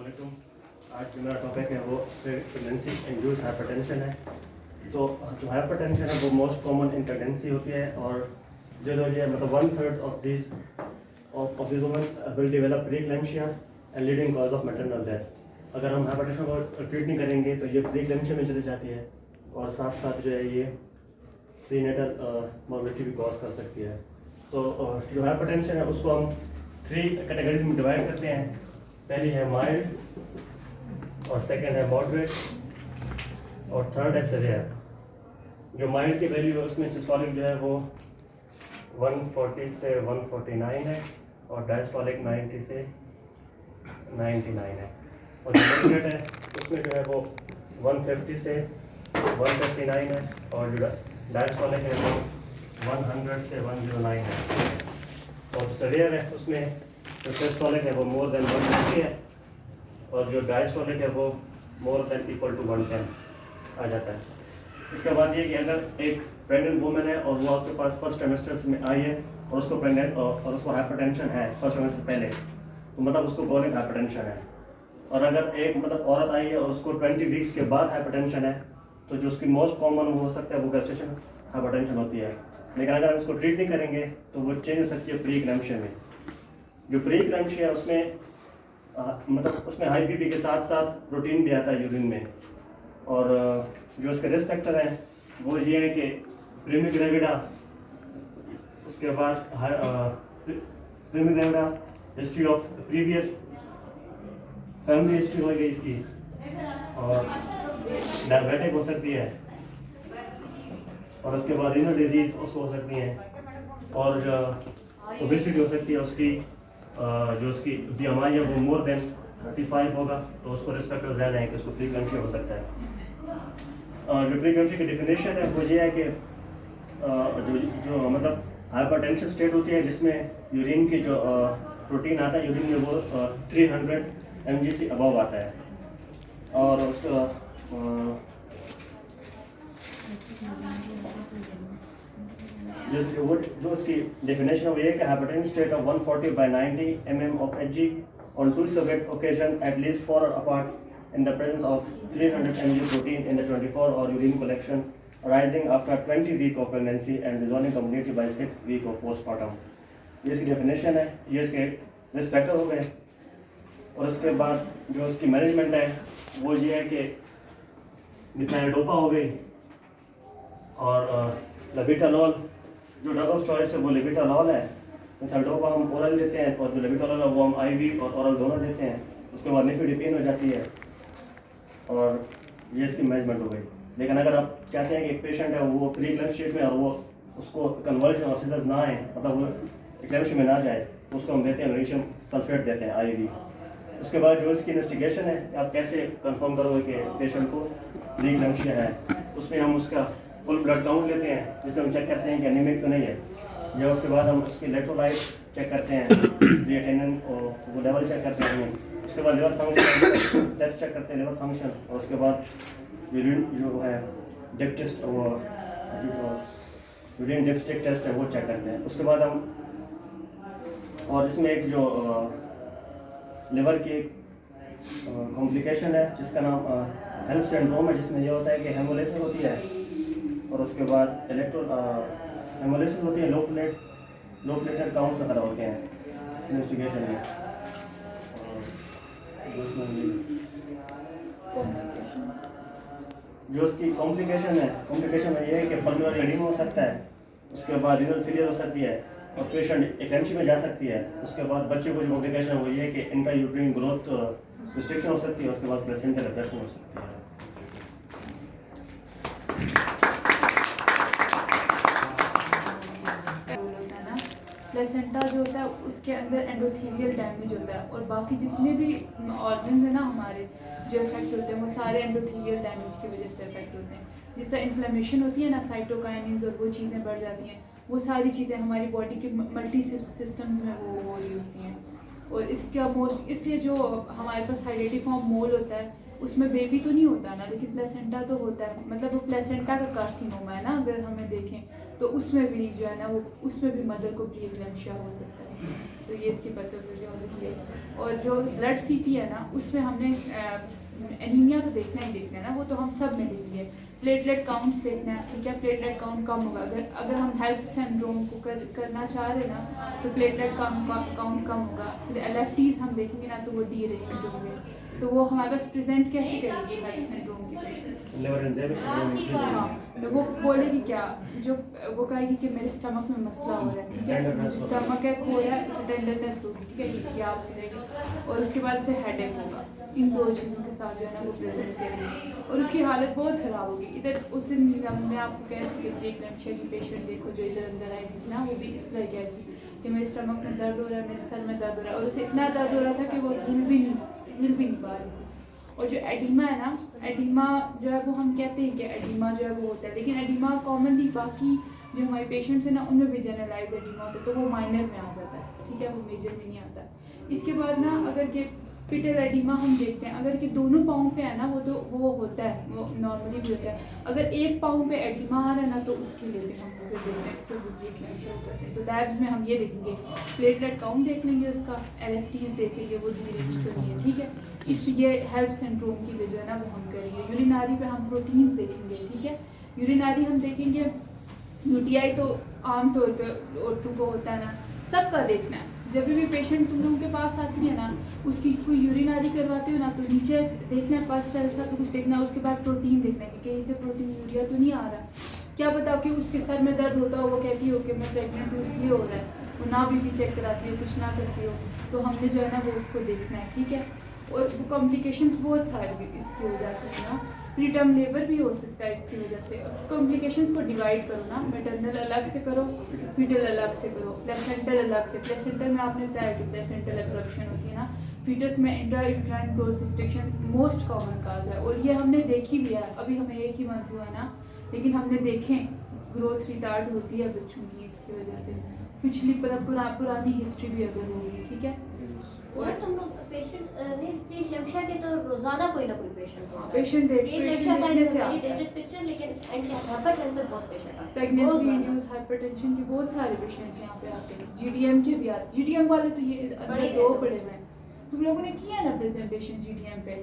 वालेकुम। आज जो मेरा टॉपिक है वो प्रेगनेंसी इंड्यूस हाइपरटेंशन है। तो जो हाइपरटेंशन है वो मोस्ट कॉमन इन प्रेगनेंसी होती है और जनरली मतलब 1/3 of this women will develop preeclampsia and leading cause of maternal death. अगर हम हाइपरटेंशन को ट्रीट नहीं करेंगे तो ये प्रीक्लेम्शिया में चली जाती है और साथ साथ जो है ये प्रीनेटल मॉर्बिडिटी भी कॉज कर सकती है। तो जो हाइपरटेंशन है उसको हम 3 कैटेगरीज में डिवाइड करते हैं। पहली है माइल्ड और सेकंड है मॉडरेट और थर्ड है सीवियर। जो माइल्ड की वैल्यू है उसमें सिस्टोलिक जो है वो 140 से 149 है और डायस्टोलिक 90 से 99 है। और जो मॉडरेट है उसमें जो है वो 150 से 159 है और जो डायस्टोलिक है वो 100 से 109 है। और सीवियर है उसमें जो सिस्टोलिक है वो मोर देन 150 है और जो डायस्टोलिक है वो मोर देन इक्वल टू 110 आ जाता है। इसके बाद ये कि अगर एक प्रेग्नेंट वुमेन है और वो आपके पास फर्स्ट ट्राइमेस्टर में आई है और उसको प्रेग्नेंट और उसको हाइपरटेंशन है फर्स्ट ट्राइमेस्टर से पहले, तो मतलब उसको क्रॉनिक हाइपरटेंशन है। और अगर एक मतलब औरत आई है और उसको 20 वीक्स के बाद हाइपरटेंशन है तो जो उसकी मोस्ट कॉमन हो सकता है वो गेस्टेशन हाइपरटेंशन होती है। लेकिन अगर हम इसको ट्रीट नहीं करेंगे तो वो चेंज हो सकती है प्रीक्लेम्शिया में। जो प्रीक्लेम्शिया है उसमें मतलब उसमें हाई बीपी के साथ साथ प्रोटीन भी आता है यूरिन में। और जो इसके रिस्क फैक्टर हैं वो ये है कि प्रीमी ग्रेविडा, उसके बाद primigravida, history of previous family history हो गई इसकी, और डायबिटिक हो सकती है, और उसके बाद रीनल डिजीज उसको हो सकती है, और ओबेसिटी हो सकती है उसकी। जो उसकी BMI है वो मोर देन 35 होगा तो उसको रिस्क फैक्टर ज़्यादा है कि उसको प्रीक्लेम्शिया हो सकता है। जो प्रीक्लेम्शिया की डेफिनेशन है वो ये है कि जो मतलब हाइपरटेंशन स्टेट होती है जिसमें यूरिन की जो प्रोटीन आता है यूरिन में वो 300 mg से अबव आता है। और उसका जो उसकी डेफिनेशन है वो ये है कि hypertension state of 140/90 mm of Hg on 2 separate occasion at least 4 apart in the presence of 300 mg protein in the 24-hour urine collection arising after 20 week of pregnancy and dissolving completely by 6th week of postpartum। ये इसकी definition है, ये इसके risk factor हो गए। और उसके बाद जो उसकी मैनेजमेंट है वो ये है कि मिथाइलडोपा हो गई और लेबिटालॉल। जो ड्रग ऑफ चॉइस है वो लेबिटालॉल है। मिथाइलडोपा हम ओरल देते हैं और जो लेबिटालॉल है वो हम IV और ओरल दोनों देते हैं। उसके बाद निफिडिपिन हो जाती है और ये इसकी मैनेजमेंट हो गई। लेकिन अगर आप चाहते हैं कि एक पेशेंट है वो प्रीक्लेम्शिया में और वो उसको कन्वर्जन और सीजर्स ना आए, मतलब वो एक्लेम्शिया में ना जाए, उसको हम देते हैं मैग्नीशियम सल्फेट देते हैं IV। उसके बाद जो इसकी इन्वेस्टिगेशन है आप कैसे कंफर्म करोगे कि पेशेंट को प्रीक्लेम्शिया है, उसमें हम उसका फुल ब्लड काउंट लेते हैं जिससे हम चेक करते हैं कि एनीमिक तो नहीं है, या उसके बाद हम उसकी इलेक्ट्रोलाइट चेक करते हैं, क्रिएटिनिन और वो लेवल चेक करते हैं। उसके बाद लिवर फंक्शन टेस्ट चेक करते हैं, लिवर फंक्शन। और उसके बाद यूरिन जो है डिप टेस्ट, वो यूरिन डिप्स्टिक टेस्ट है वो चेक करते हैं। उसके बाद हम, और इसमें एक जो लिवर की कॉम्प्लिकेशन है जिसका नाम हेल्थ सिंड्रोम है, जिसमें ये होता है कि हेमोलिसिस होती है और उसके बाद हेमोलिसिस होती है, लो प्लेटलेट काउंट्स वगैरह होते हैं इन्वेस्टिगेशन में। जो उसकी कॉम्प्लिकेशन में ये है कि पल्मोनरी एडीमा हो सकता है, उसके बाद रीनल फेलियर हो सकती है और पेशेंट एक्लेम्शिया में जा सकती है। उसके बाद बच्चे को जो कॉम्प्लिकेशन है वो ये है कि इंट्रायूटेरिन ग्रोथ रिस्ट्रिक्शन हो सकती है, उसके बाद प्लेसेंटल एब्रेशन हो सकती है। प्लेसेंटा जो होता है उसके अंदर एंडोथेलियल डैमेज होता है और बाकी जितने भी ऑर्गन्स हैं ना हमारे जो इफेक्ट होते हैं वो सारे एंडोथेलियल डैमेज की वजह से इफेक्ट होते हैं। जिस तरह इन्फ्लेमेशन होती है ना, साइटोकाइनिन्स और वो चीज़ें बढ़ जाती हैं, वो सारी चीज़ें हमारी बॉडी के मल्टी सिस्टम्स में वो हो रही होती हैं। और इसका मोस्ट इसलिए जो हमारे पास हाइडेटिफॉर्म मोल होता है उसमें बेबी तो नहीं होता ना, लेकिन प्लेसेंटा तो होता है। मतलब वो प्लेसेंटा का कार्सिनोमा है ना, अगर हमें देखें तो उसमें भी जो है ना वो उसमें भी मदर को प्रीएक्लेम्शिया हो सकता है। हैं। तो ये इसकी पैथोफिजियोलॉजी है। और जो ब्लड सीपी है ना, उसमें हमने एनीमिया तो देखना ही देखना है ना, वो तो हम सब में देखेंगे। प्लेटलेट काउंट्स देखना है, ठीक है, प्लेटलेट काउंट कम होगा। अगर हम हेल्प सिंड्रोम को करना चाह रहे हैं ना, तो प्लेटलेट काउंट कम होगा। फिर LFTs हम देखेंगे ना, तो वो डी रेंज होंगे। तो वो हमारे पास प्रेजेंट कैसे करेंगे हेल्प सिंड्रोम की पेशेंट? लिवर एंजाइम हाँ, तो वो बोलेगी क्या, जो वो कहेगी कि मेरे स्टमक में मसला हो रहा है, ठीक है, स्टमक एक हो रहा है, उसे टेंडरनेस होगी, ठीक है, ये आपसे रहेगी। और उसके बाद उसे हेडेक होगा। इन दो चीज़ों के साथ जो है ना वो प्रेजेंट करेंगे और उसकी हालत बहुत ख़राब होगी। इधर उस दिन मैं आपको कह रही थी कि प्रीक्लैम्सिया की पेशेंट देखो जो इधर अंदर आई थी ना, वो भी इस तरह की आई थी कि मेरे स्टमक में दर्द हो रहा है, मेरे सर में दर्द हो रहा है, और उसे इतना दर्द हो रहा था कि वो हिल भी नहीं पा रही थी। और जो एडिमा है ना, एडिमा जो है वो हम कहते हैं कि एडिमा जो है वो होता है, लेकिन एडिमा कॉमनली बाकी जो हमारे पेशेंट्स हैं ना उनमें भी जनरलाइज एडिमा होता है, तो वो माइनर में आ जाता है, ठीक है, वो मेजर में नहीं आता। इसके बाद ना अगर कि पिटल एडिमा हम देखते हैं, अगर कि दोनों पाँव पे है ना, वो होता है, वो नॉर्मली भी होता है। अगर एक पाँव पे एडिमा आ रहा है ना, तो उसके लिए भी हम फिर देखते हैं, इसको प्रीक्लैम्सिया करते हैं। तो लैब्स में हम ये देखेंगे, प्लेटलेट काउंट देख लेंगे, उसका LFTs देखेंगे, वो डी रेंज तो नहीं है, ठीक है। इसलिए हेल्प सिंड्रोम के लिए जो है ना वो हम करेंगे। यूरिनारी पे हम प्रोटीन्स देखेंगे, ठीक है। यूरिनारी हम देखेंगे, UTI तो आमतौर पे औरतों को होता है ना, सबका देखना है। जब भी पेशेंट तुम लोगों के पास आती है ना, उसकी कोई यूरिनारी करवाते हो ना, तो नीचे देखना है पस सेल सब कुछ देखना है, उसके बाद प्रोटीन देखना है कि कहीं से प्रोटीन यूरिया तो नहीं आ रहा। क्या पता कि उसके सर में दर्द होता हो, वो कहती हो कि मैं प्रेग्नेंट हूँ इसलिए हो रहा है, वो ना भी चेक कराती हो, कुछ ना करती हो, तो हमने जो है ना वो उसको देखना है, ठीक है। और वो कॉम्प्लिकेशंस बहुत सारे इसकी हो जाती है ना, प्रीटर्म लेबर भी हो सकता है इसकी वजह से। कॉम्प्लिकेशंस को डिवाइड करो ना, मैटरनल अलग से करो, फीटल अलग से करो, प्लेसेंटल अलग से। प्लेसेंटल में आपने बताया कि प्लेसेंटल एब्रप्शन होती है ना, फीटस में intra-uterine growth restriction most common cause है, और ये हमने देखी भी है। अभी हमें एक ही मंथ हुआ ना, लेकिन हमने देखें ग्रोथ रिटार्ड होती है बच्चों की इसकी वजह से। पिछली पुरानी हिस्ट्री भी अगर होगी, ठीक है। और तुम लोग पेशेंट ने प्रीक्लैम्सिया के तो रोजाना कोई ना कोई पेशेंट होता है। पेशेंट प्रीक्लैम्सिया का देखने से वेरी आता है। डेंजरस पिक्चर, लेकिन हाइपरटेंशन बहुत पेशेंट आते हैं। प्रेगनेंसी इंड्यूस हाइपरटेंशन के बहुत सारे पेशेंट्स यहाँ पे आते हैं। GDM के भी आते, GDM वाले तो ये अंदर बड़े दो हैं। पड़े हुए हैं। तुम लोगों ने किया ना प्रेजेंटेशन GDM पे?